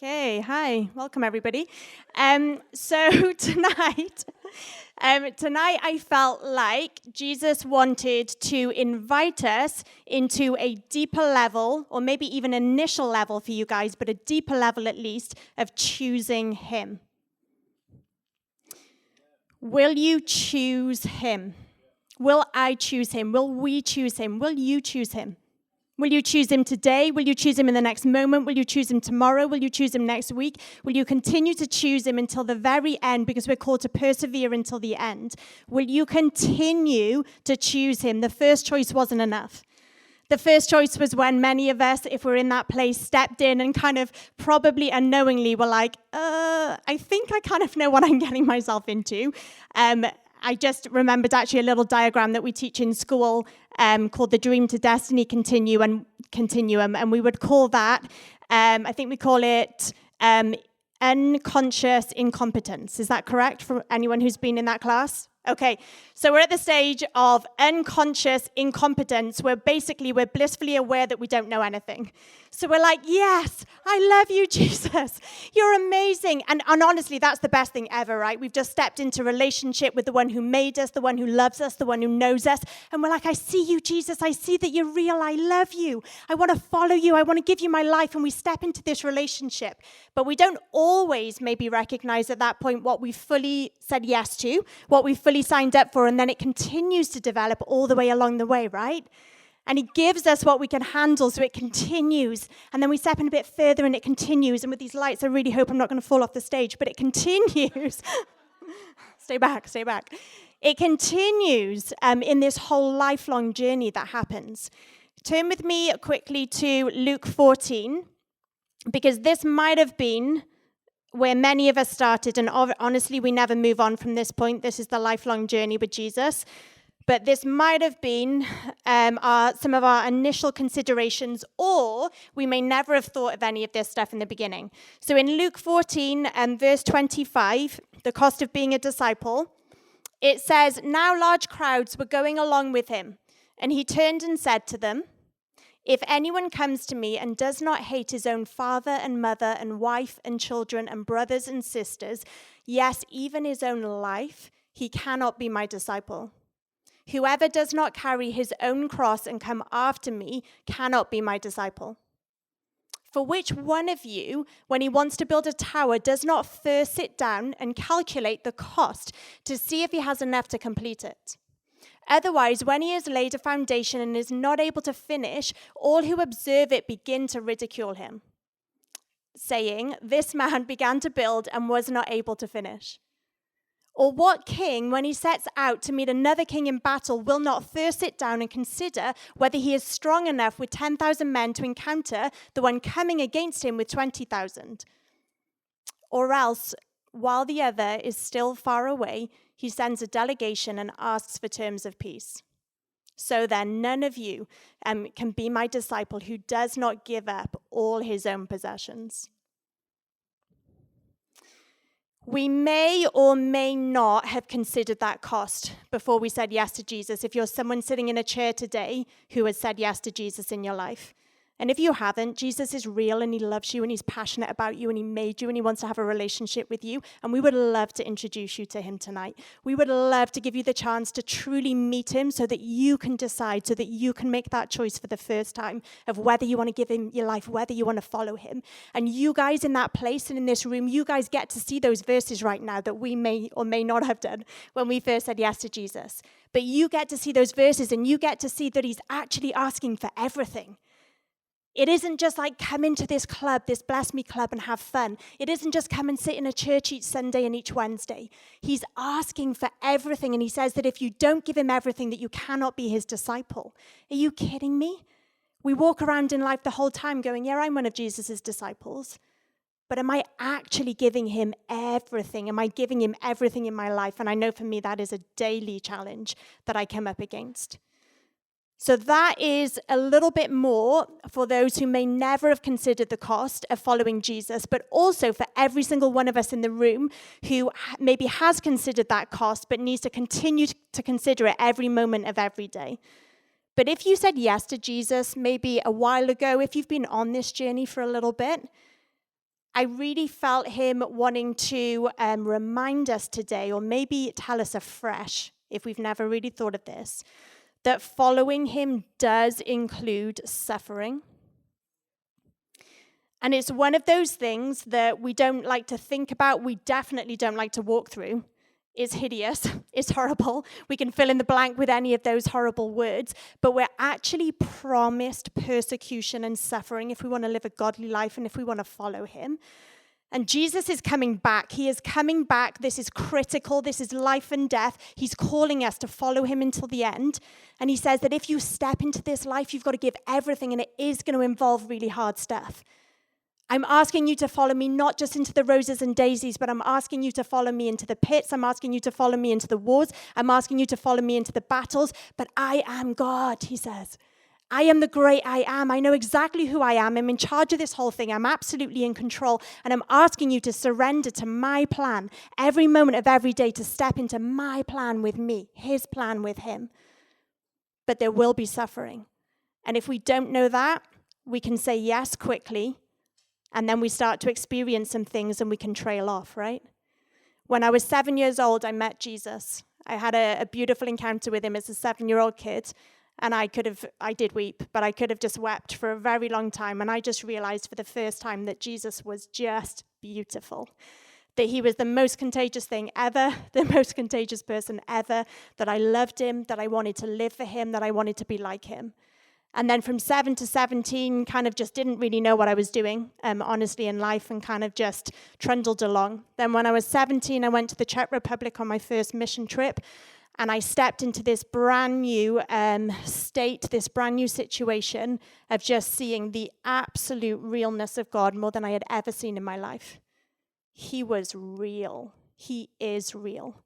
Okay, hi, welcome everybody. So tonight, tonight I felt like Jesus wanted to invite us into a deeper level, or maybe even initial level for you guys, but a deeper level at least, of choosing Him. Will you choose Him? Will I choose Him? Will we choose Him? Will you choose Him? Will you choose Him today? Will you choose Him in the next moment? Will you choose Him tomorrow? Will you choose Him next week? Will you continue to choose Him until the very end, because we're called to persevere until the end? Will you continue to choose Him? The first choice wasn't enough. The first choice was when many of us, if we're in that place, stepped in and kind of probably unknowingly were like, I think I kind of know what I'm getting myself into. I just remembered actually a little diagram that we teach in school called the Dream to Destiny Continuum, and we would call that, I think we call it unconscious incompetence. Is that correct for anyone who's been in that class? Okay, so we're at the stage of unconscious incompetence where basically we're blissfully aware that we don't know anything. So we're like, yes, I love you, Jesus. You're amazing. And honestly, that's the best thing ever, right? We've just stepped into relationship with the one who made us, the one who loves us, the one who knows us. And we're like, I see you, Jesus. I see that you're real. I love you. I want to follow you. I want to give you my life. And we step into this relationship. But we don't always maybe recognize at that point what we fully said yes to, what we fully signed up for, and then it continues to develop all the way along the way, right? And He gives us what we can handle, so it continues. And then we step in a bit further, and it continues. And with these lights, I really hope I'm not going to fall off the stage, but it continues. Stay back. It continues in this whole lifelong journey that happens. Turn with me quickly to Luke 14, because this might have been where many of us started, and honestly, we never move on from this point. This is the lifelong journey with Jesus. But this might have been some of our initial considerations, or we may never have thought of any of this stuff in the beginning. So in Luke 14, verse 25, the cost of being a disciple, it says, "Now large crowds were going along with him, and he turned and said to them, 'If anyone comes to me and does not hate his own father and mother and wife and children and brothers and sisters, yes, even his own life, he cannot be my disciple. Whoever does not carry his own cross and come after me cannot be my disciple. For which one of you, when he wants to build a tower, does not first sit down and calculate the cost to see if he has enough to complete it? Otherwise, when he has laid a foundation and is not able to finish, all who observe it begin to ridicule him, saying, "This man began to build and was not able to finish." Or what king, when he sets out to meet another king in battle, will not first sit down and consider whether he is strong enough with 10,000 men to encounter the one coming against him with 20,000? Or else, while the other is still far away, he sends a delegation and asks for terms of peace. So then, none of you can be my disciple who does not give up all his own possessions. We may or may not have considered that cost before we said yes to Jesus. If you're someone sitting in a chair today who has said yes to Jesus in your life. And if you haven't, Jesus is real and He loves you and He's passionate about you and He made you and He wants to have a relationship with you. And we would love to introduce you to Him tonight. We would love to give you the chance to truly meet Him so that you can decide, so that you can make that choice for the first time of whether you want to give Him your life, whether you want to follow Him. And you guys in that place and in this room, you guys get to see those verses right now that we may or may not have done when we first said yes to Jesus. But you get to see those verses and you get to see that He's actually asking for everything. It isn't just like come into this club, this Bless Me club, and have fun. It isn't just come and sit in a church each Sunday and each Wednesday. He's asking for everything, and He says that if you don't give Him everything, that you cannot be His disciple. Are you kidding me? We walk around in life the whole time going, yeah, I'm one of Jesus' disciples. But am I actually giving Him everything? Am I giving Him everything in my life? And I know for me that is a daily challenge that I come up against. So that is a little bit more for those who may never have considered the cost of following Jesus, but also for every single one of us in the room who maybe has considered that cost, but needs to continue to consider it every moment of every day. But if you said yes to Jesus maybe a while ago, if you've been on this journey for a little bit, I really felt him wanting to remind us today, or maybe tell us afresh, if we've never really thought of this, that following him does include suffering. And it's one of those things that we don't like to think about. We definitely don't like to walk through. It's hideous. It's horrible. We can fill in the blank with any of those horrible words. But we're actually promised persecution and suffering if we want to live a godly life and if we want to follow him. And Jesus is coming back. He is coming back. This is critical. This is life and death. He's calling us to follow him until the end. And he says that if you step into this life, you've got to give everything, and it is going to involve really hard stuff. I'm asking you to follow me not just into the roses and daisies, but I'm asking you to follow me into the pits. I'm asking you to follow me into the wars. I'm asking you to follow me into the battles. But I am God, he says. I am the great I am. I know exactly who I am. I'm in charge of this whole thing. I'm absolutely in control. And I'm asking you to surrender to my plan every moment of every day, to step into my plan with me, his plan with him. But there will be suffering. And if we don't know that, we can say yes quickly. And then we start to experience some things and we can trail off, right? When I was 7 years old, I met Jesus. I had a beautiful encounter with him as a 7-year-old kid. And I did weep, but I could have just wept for a very long time. And I just realized for the first time that Jesus was just beautiful. That he was the most contagious thing ever, the most contagious person ever, that I loved him, that I wanted to live for him, that I wanted to be like him. And then from 7 to 17, kind of just didn't really know what I was doing, honestly, in life, and kind of just trundled along. Then when I was 17, I went to the Czech Republic on my first mission trip, and I stepped into this brand new state, this brand new situation of just seeing the absolute realness of God more than I had ever seen in my life. He was real. He is real.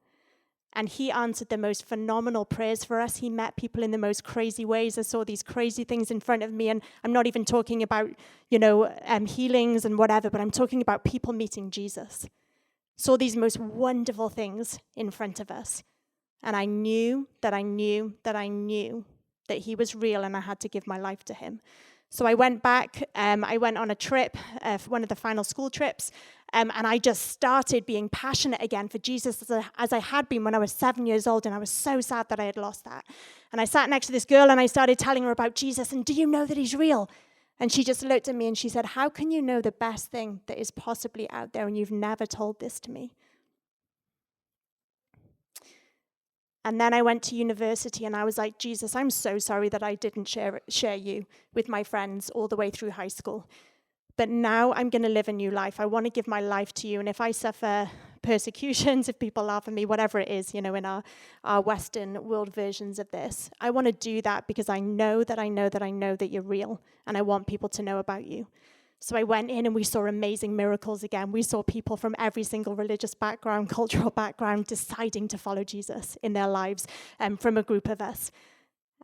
And he answered the most phenomenal prayers for us. He met people in the most crazy ways. I saw these crazy things in front of me. And I'm not even talking about, healings and whatever, but I'm talking about people meeting Jesus. Saw these most wonderful things in front of us. And I knew that he was real, and I had to give my life to him. So I went back, I went on a trip, one of the final school trips, and I just started being passionate again for Jesus as I had been when I was 7 years old, and I was so sad that I had lost that. And I sat next to this girl, and I started telling her about Jesus, and do you know that he's real? And she just looked at me, and she said, how can you know the best thing that is possibly out there, and you've never told this to me? And then I went to university, and I was like, Jesus, I'm so sorry that I didn't share you with my friends all the way through high school. But now I'm going to live a new life. I want to give my life to you. And if I suffer persecutions, if people laugh at me, whatever it is, in our Western world versions of this, I want to do that because I know that you're real. And I want people to know about you. So I went in and we saw amazing miracles again. We saw people from every single religious background, cultural background, deciding to follow Jesus in their lives from a group of us.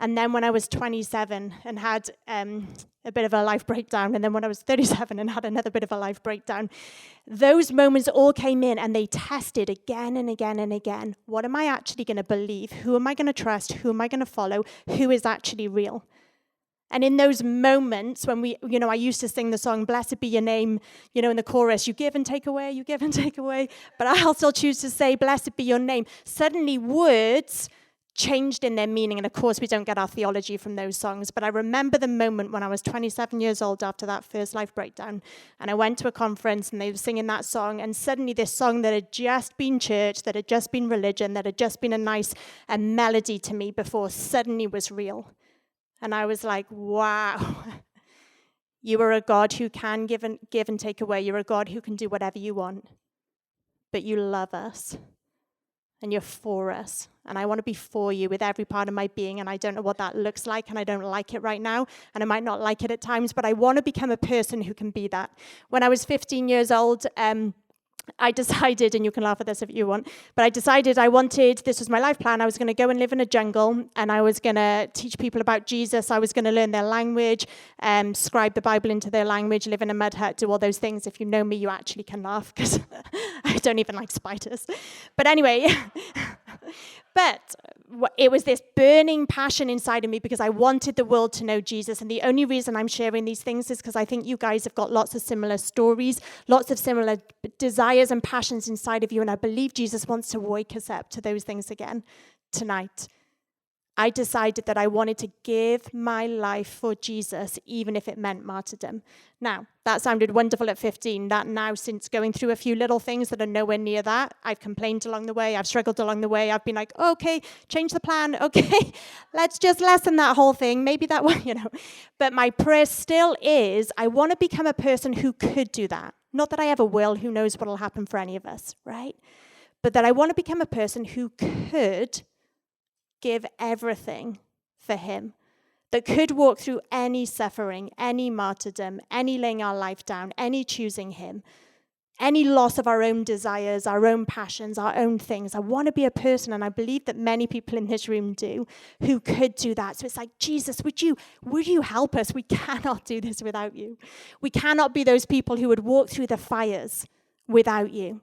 And then when I was 27 and had a bit of a life breakdown, and then when I was 37 and had another bit of a life breakdown, those moments all came in and they tested again and again and again. What am I actually going to believe? Who am I going to trust? Who am I going to follow? Who is actually real? And in those moments when I used to sing the song, blessed be your name, in the chorus, you give and take away, you give and take away. But I'll still choose to say, blessed be your name. Suddenly words changed in their meaning. And of course, we don't get our theology from those songs. But I remember the moment when I was 27 years old after that first life breakdown. And I went to a conference and they were singing that song. And suddenly this song that had just been church, that had just been religion, that had just been a nice melody to me before, suddenly was real. And I was like, wow, you are a God who can give and take away. You're a God who can do whatever you want. But you love us. And you're for us. And I want to be for you with every part of my being. And I don't know what that looks like. And I don't like it right now. And I might not like it at times. But I want to become a person who can be that. When I was 15 years old, I decided, and you can laugh at this if you want, but I decided this was my life plan, I was going to go and live in a jungle, and I was going to teach people about Jesus, I was going to learn their language, scribe the Bible into their language, live in a mud hut, do all those things. If you know me, you actually can laugh, because I don't even like spiders. But anyway, but it was this burning passion inside of me because I wanted the world to know Jesus. And the only reason I'm sharing these things is because I think you guys have got lots of similar stories, lots of similar desires and passions inside of you. And I believe Jesus wants to wake us up to those things again tonight. I decided that I wanted to give my life for Jesus, even if it meant martyrdom. Now, that sounded wonderful at 15. That now, since going through a few little things that are nowhere near that, I've complained along the way, I've struggled along the way, I've been like, okay, change the plan, okay, let's just lessen that whole thing, maybe that one, But my prayer still is, I want to become a person who could do that. Not that I ever will, who knows what will happen for any of us, right? But that I want to become a person who could give everything for him, that could walk through any suffering, any martyrdom, any laying our life down, any choosing him, any loss of our own desires, our own passions, our own things. I want to be a person, and I believe that many people in this room do, who could do that. So it's like, Jesus, would you help us? We cannot do this without you. We cannot be those people who would walk through the fires without you.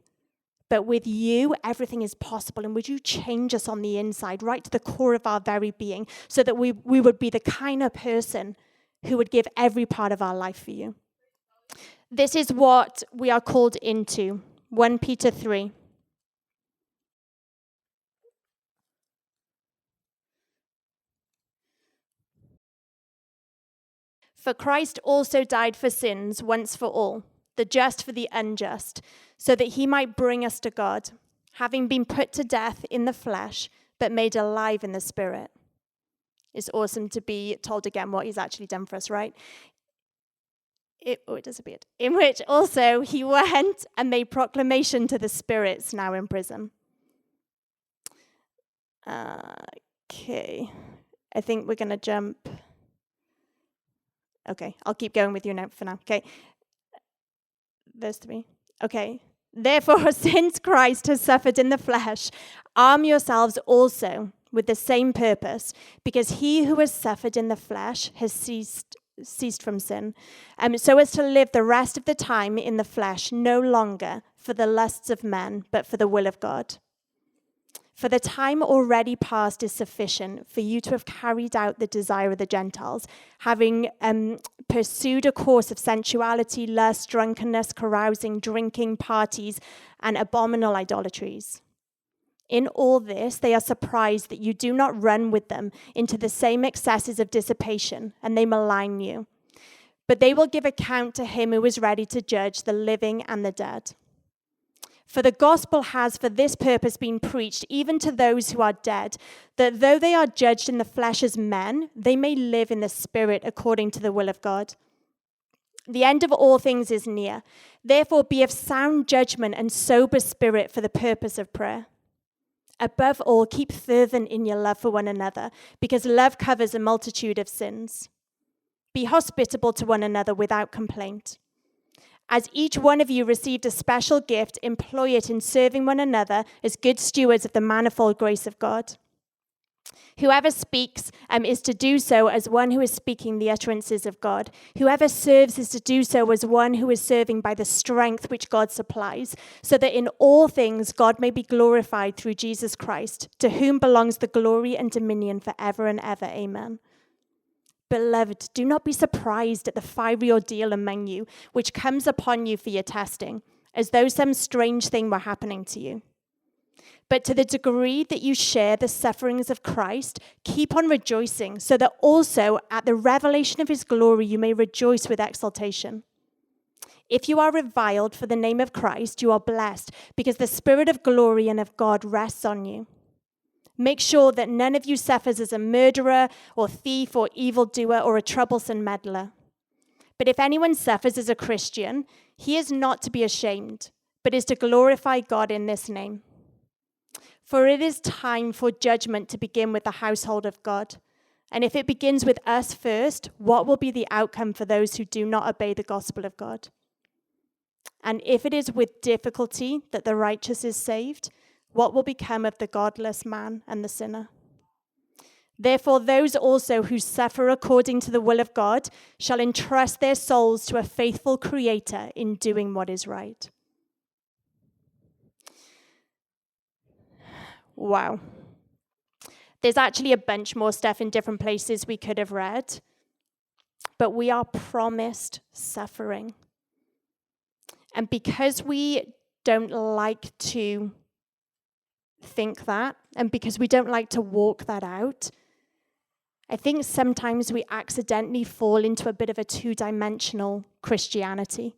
But with you, everything is possible. And would you change us on the inside, right to the core of our very being, so that we would be the kind of person who would give every part of our life for you? This is what we are called into. 1 Peter 3. For Christ also died for sins once for all, the just for the unjust, so that he might bring us to God, having been put to death in the flesh, but made alive in the spirit. It's awesome to be told again what he's actually done for us, right? It disappeared. In which also he went and made proclamation to the spirits now in prison. Okay. I think we're going to jump. Okay, I'll keep going with you now for now. Okay. Verse 3. Okay. Therefore, since Christ has suffered in the flesh, arm yourselves also with the same purpose, because he who has suffered in the flesh has ceased from sin, so as to live the rest of the time in the flesh, no longer for the lusts of men, but for the will of God. For the time already past is sufficient for you to have carried out the desire of the Gentiles, having pursued a course of sensuality, lust, drunkenness, carousing, drinking, parties, and abominable idolatries. In all this, they are surprised that you do not run with them into the same excesses of dissipation, and they malign you. But they will give account to him who is ready to judge the living and the dead. For the gospel has for this purpose been preached even to those who are dead, that though they are judged in the flesh as men, they may live in the spirit according to the will of God. The end of all things is near. Therefore be of sound judgment and sober spirit for the purpose of prayer. Above all, keep fervent in your love for one another, because love covers a multitude of sins. Be hospitable to one another without complaint. As each one of you received a special gift, employ it in serving one another as good stewards of the manifold grace of God. Whoever speaks is to do so as one who is speaking the utterances of God. Whoever serves is to do so as one who is serving by the strength which God supplies, so that in all things God may be glorified through Jesus Christ, to whom belongs the glory and dominion forever and ever. Amen. Beloved, do not be surprised at the fiery ordeal among you, which comes upon you for your testing, as though some strange thing were happening to you. But to the degree that you share the sufferings of Christ, keep on rejoicing, so that also at the revelation of his glory you may rejoice with exultation. If you are reviled for the name of Christ, you are blessed, because the Spirit of glory and of God rests on you. Make sure that none of you suffers as a murderer or thief or evildoer or a troublesome meddler. But if anyone suffers as a Christian, he is not to be ashamed, but is to glorify God in this name. For it is time for judgment to begin with the household of God. And if it begins with us first, what will be the outcome for those who do not obey the gospel of God? And if it is with difficulty that the righteous is saved, what will become of the godless man and the sinner? Therefore, those also who suffer according to the will of God shall entrust their souls to a faithful Creator in doing what is right. Wow. There's actually a bunch more stuff in different places we could have read. But we are promised suffering. And because we don't like to think that, and because we don't like to walk that out, I think sometimes we accidentally fall into a bit of a two-dimensional Christianity.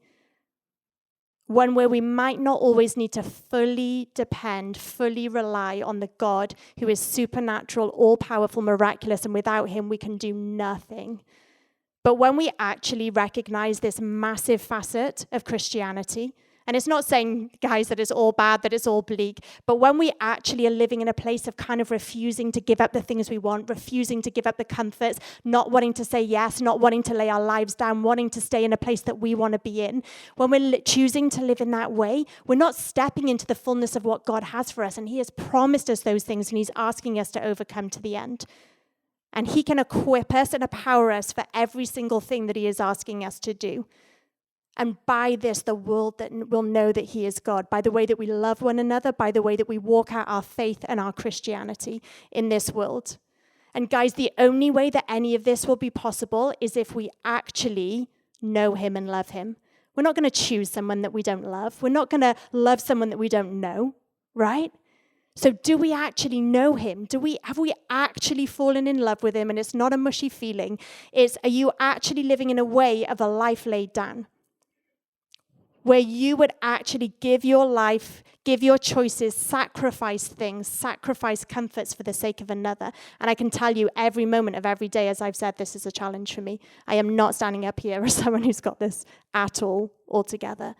One where we might not always need to fully depend, fully rely on the God who is supernatural, all-powerful, miraculous, and without him we can do nothing. But when we actually recognize this massive facet of Christianity, and it's not saying, guys, that it's all bad, that it's all bleak, but when we actually are living in a place of kind of refusing to give up the things we want, refusing to give up the comforts, not wanting to say yes, not wanting to lay our lives down, wanting to stay in a place that we want to be in, when we're choosing to live in that way, we're not stepping into the fullness of what God has for us, and he has promised us those things, and he's asking us to overcome to the end. And he can equip us and empower us for every single thing that he is asking us to do. And by this, the world will know that he is God, by the way that we love one another, by the way that we walk out our faith and our Christianity in this world. And guys, the only way that any of this will be possible is if we actually know him and love him. We're not going to choose someone that we don't love. We're not going to love someone that we don't know, right? So do we actually know him? Have we actually fallen in love with him? And it's not a mushy feeling. Are you actually living in a way of a life laid down? Where you would actually give your life, give your choices, sacrifice things, sacrifice comforts for the sake of another. And I can tell you every moment of every day, as I've said, this is a challenge for me. I am not standing up here as someone who's got this at all altogether.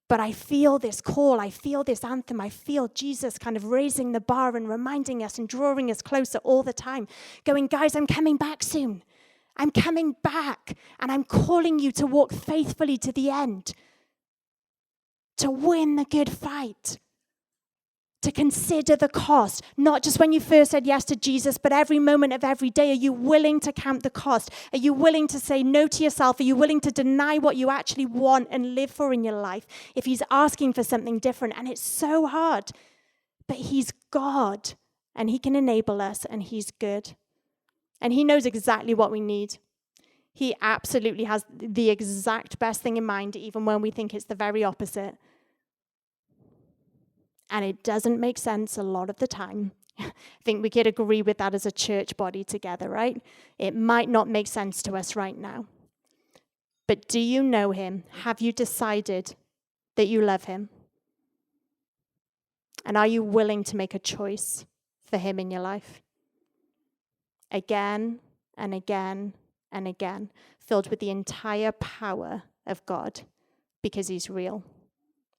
But I feel this call, I feel this anthem, I feel Jesus kind of raising the bar and reminding us and drawing us closer all the time, going, guys, I'm coming back soon. I'm coming back, and I'm calling you to walk faithfully to the end, to win the good fight, to consider the cost, not just when you first said yes to Jesus, but every moment of every day. Are you willing to count the cost? Are you willing to say no to yourself? Are you willing to deny what you actually want and live for in your life if he's asking for something different? And it's so hard, but he's God, and he can enable us, and he's good. And he knows exactly what we need. He absolutely has the exact best thing in mind, even when we think it's the very opposite. And it doesn't make sense a lot of the time. I think we could agree with that as a church body together, right? It might not make sense to us right now. But do you know him? Have you decided that you love him? And are you willing to make a choice for him in your life? Again and again and again, filled with the entire power of God, because he's real.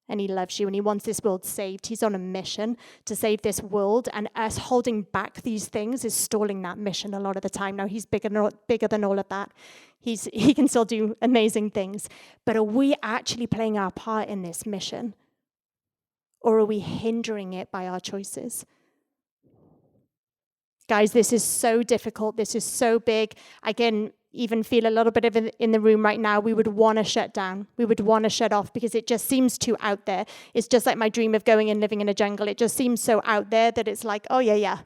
And he loves you, and he wants this world saved. He's on a mission to save this world, and us holding back these things is stalling that mission a lot of the time. Now, he's bigger than all of that. He can still do amazing things. But are we actually playing our part in this mission? Or are we hindering it by our choices? Guys, this is so difficult. This is so big. I can even feel a little bit of it in the room right now. We would want to shut down. We would want to shut off because it just seems too out there. It's just like my dream of going and living in a jungle. It just seems so out there that it's like, oh, yeah.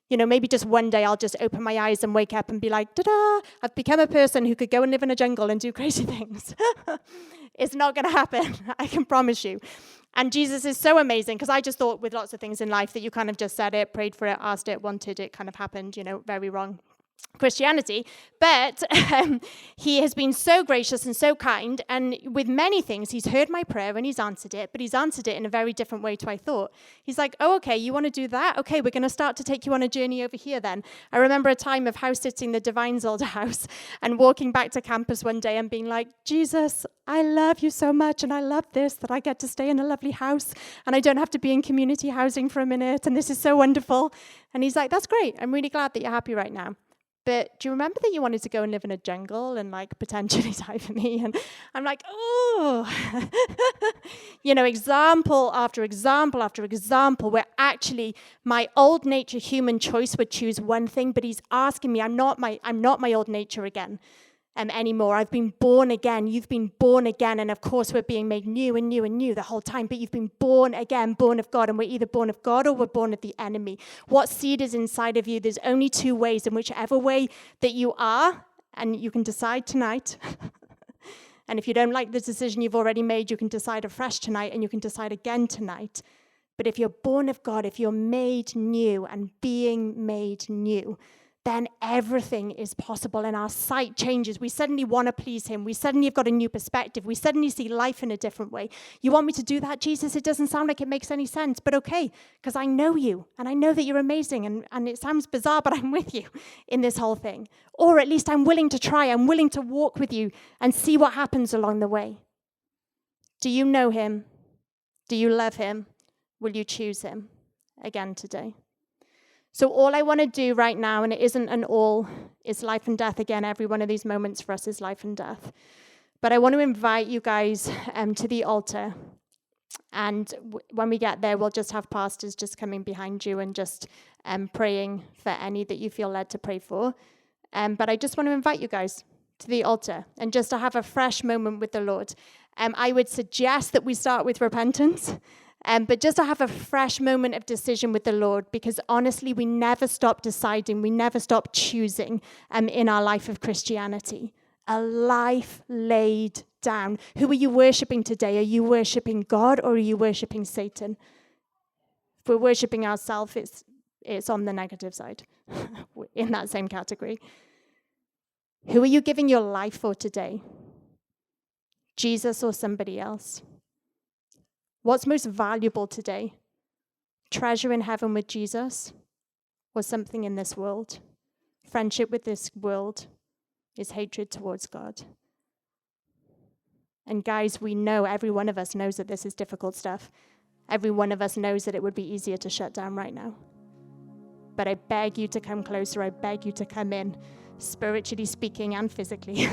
You know, maybe just one day I'll just open my eyes and wake up and be like, ta-da, I've become a person who could go and live in a jungle and do crazy things. It's not going to happen. I can promise you. And Jesus is so amazing, because I just thought with lots of things in life that you kind of just said it, prayed for it, asked it, wanted it, kind of happened, very wrong Christianity. But he has been so gracious and so kind, and with many things, he's heard my prayer and he's answered it, but he's answered it in a very different way to I thought. He's like, oh, okay, you want to do that? Okay, we're going to start to take you on a journey over here then. I remember a time of house-sitting the Divine's old house and walking back to campus one day and being like, Jesus, I love you so much, and I love this, that I get to stay in a lovely house, and I don't have to be in community housing for a minute, and this is so wonderful. And he's like, that's great. I'm really glad that you're happy right now. But do you remember that you wanted to go and live in a jungle and potentially die for me? And I'm like, oh, example after example after example, where actually my old nature human choice would choose one thing, but he's asking me, I'm not my old nature again. anymore. I've been born again. You've been born again. And of course, we're being made new and new and new the whole time. But you've been born again, born of God. And we're either born of God or we're born of the enemy. What seed is inside of you? There's only two ways. And whichever way that you are, and you can decide tonight. And if you don't like the decision you've already made, you can decide afresh tonight, and you can decide again tonight. But if you're born of God, if you're made new and being made new, then everything is possible and our sight changes. We suddenly want to please him. We suddenly have got a new perspective. We suddenly see life in a different way. You want me to do that, Jesus? It doesn't sound like it makes any sense, but okay, because I know you and I know that you're amazing, and it sounds bizarre, but I'm with you in this whole thing. Or at least I'm willing to try. I'm willing to walk with you and see what happens along the way. Do you know him? Do you love him? Will you choose him again today? So all I want to do right now, and it isn't an all, it's life and death again. Every one of these moments for us is life and death. But I want to invite you guys to the altar. And when we get there, we'll just have pastors just coming behind you and just praying for any that you feel led to pray for. But I just want to invite you guys to the altar and just to have a fresh moment with the Lord. I would suggest that we start with repentance. But just to have a fresh moment of decision with the Lord, because honestly, we never stop deciding, we never stop choosing in our life of Christianity. A life laid down. Who are you worshiping today? Are you worshiping God or are you worshiping Satan? If we're worshiping ourselves, it's on the negative side, in that same category. Who are you giving your life for today? Jesus or somebody else? What's most valuable today? Treasure in heaven with Jesus or something in this world? Friendship with this world is hatred towards God. And guys, we know, every one of us knows that this is difficult stuff. Every one of us knows that it would be easier to shut down right now. But I beg you to come closer. I beg you to come in, spiritually speaking and physically.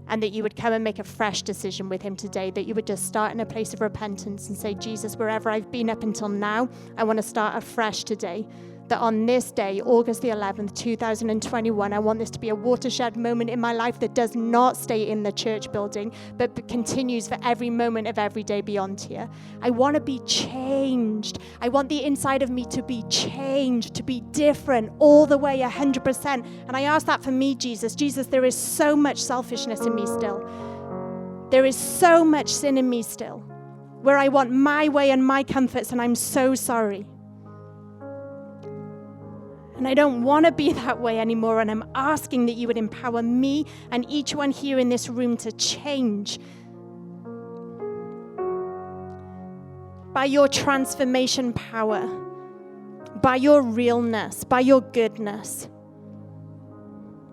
And that you would come and make a fresh decision with him today, that you would just start in a place of repentance and say, Jesus, wherever I've been up until now, I want to start afresh today. That on this day, August the 11th, 2021, I want this to be a watershed moment in my life that does not stay in the church building, but continues for every moment of every day beyond here. I want to be changed. I want the inside of me to be changed, to be different all the way 100%. And I ask that for me, Jesus. Jesus, there is so much selfishness in me still. There is so much sin in me still, where I want my way and my comforts, and I'm so sorry. And I don't want to be that way anymore. And I'm asking that you would empower me and each one here in this room to change by your transformation power, by your realness, by your goodness.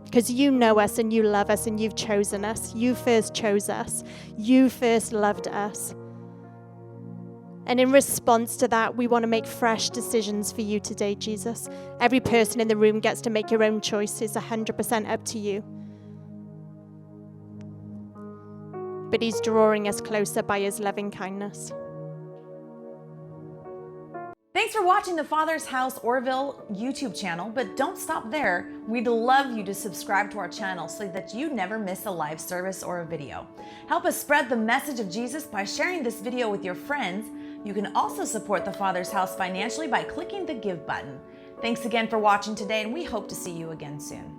Because you know us and you love us and you've chosen us. You first chose us. You first loved us. And in response to that, we want to make fresh decisions for you today, Jesus. Every person in the room gets to make your own choices, 100% up to you. But he's drawing us closer by his loving kindness. Thanks for watching the Father's House Orville YouTube channel, but don't stop there. We'd love you to subscribe to our channel so that you never miss a live service or a video. Help us spread the message of Jesus by sharing this video with your friends. You can also support the Father's House financially by clicking the Give button. Thanks again for watching today, and we hope to see you again soon.